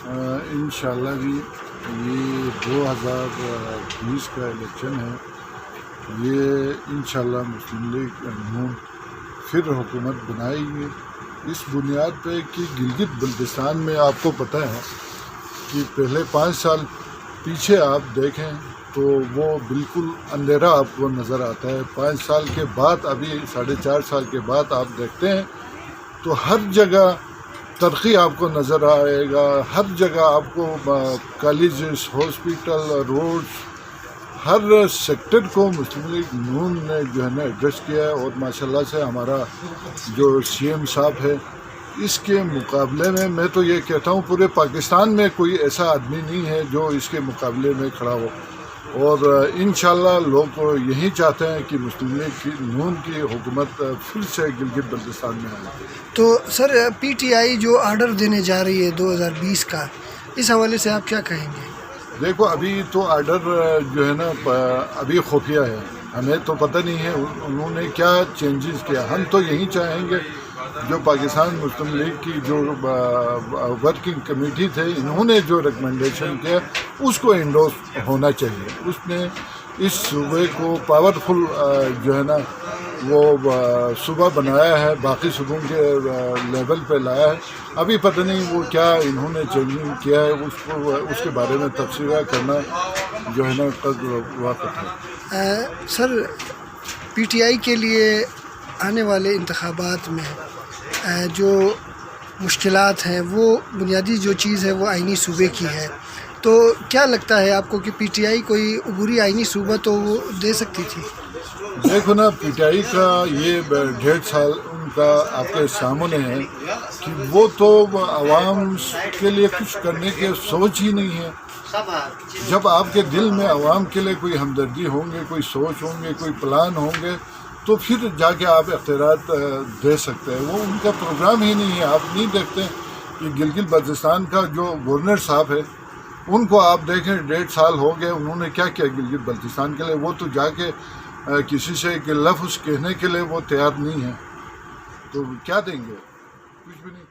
انشاءاللہ جی یہ 2020 کا الیکشن ہے، یہ انشاءاللہ مسلم لیگ نون پھر حکومت بنائے گی اس بنیاد پہ کہ گلگت بلتستان میں آپ کو پتہ ہے کہ پہلے 5 سال پیچھے آپ دیکھیں تو وہ بالکل اندھیرا آپ کو نظر آتا ہے۔ 5 سال کے بعد ابھی 4.5 سال کے بعد آپ دیکھتے ہیں تو ہر جگہ ترقی آپ کو نظر آئے گا، ہر جگہ آپ کو کالجز، ہاسپٹل، روڈز، ہر سیکٹر کو مسلم لیگ نون نے جو ہے نا ایڈریس کیا ہے، اور ماشاءاللہ سے ہمارا جو سی ایم صاحب ہے اس کے مقابلے میں تو یہ کہتا ہوں پورے پاکستان میں کوئی ایسا آدمی نہیں ہے جو اس کے مقابلے میں کھڑا ہو، اور انشاءاللہ لوگ یہی چاہتے ہیں کہ مسلم لیگ نون کی حکومت پھر سے گلگت بلتستان میں آئے۔ تو سر پی ٹی آئی جو آرڈر دینے جا رہی ہے 2020 کا، اس حوالے سے آپ کیا کہیں گے؟ دیکھو ابھی تو آرڈر جو ہے نا ابھی خفیہ ہے، ہمیں تو پتہ نہیں ہے انہوں نے کیا چینجز کیا۔ ہم تو یہی چاہیں گے جو پاکستان مسلم لیگ کی جو ورکنگ کمیٹی تھے انہوں نے جو ریکمنڈیشن کیا اس کو انڈورس ہونا چاہیے۔ اس نے اس صوبے کو پاورفل جو ہے نا وہ صوبہ بنایا ہے، باقی صوبوں کے لیول پہ لایا ہے۔ ابھی پتہ نہیں وہ کیا انہوں نے چینجنگ کیا ہے، اس کے بارے میں تبصرہ کرنا جو ہے نا قد وقت ہے۔ سر پی ٹی آئی کے لیے آنے والے انتخابات میں جو مشکلات ہیں، وہ بنیادی جو چیز ہے وہ آئینی صوبے کی ہے، تو کیا لگتا ہے آپ کو کہ پی ٹی آئی کوئی عبوری آئینی صوبہ تو وہ دے سکتی تھی؟ دیکھو نا پی ٹی آئی کا یہ 1.5 سال ان کا آپ کے سامنے ہے کہ وہ تو عوام کے لیے کچھ کرنے کی سوچ ہی نہیں ہے۔ جب آپ کے دل میں عوام کے لیے کوئی ہمدردی ہوں گے، کوئی سوچ ہوں گے، کوئی پلان ہوں گے تو پھر جا کے آپ اختیارات دے سکتے ہیں۔ وہ ان کا پروگرام ہی نہیں ہے۔ آپ نہیں دیکھتے کہ گلگت بلتستان کا جو گورنر صاحب ہے ان کو آپ دیکھیں 1.5 سال ہو گئے، انہوں نے کیا کیا گلگت بلتستان کے لیے؟ وہ تو جا کے کسی سے ایک لفظ کہنے کے لیے وہ تیار نہیں ہے، تو کیا دیں گے؟ کچھ بھی نہیں۔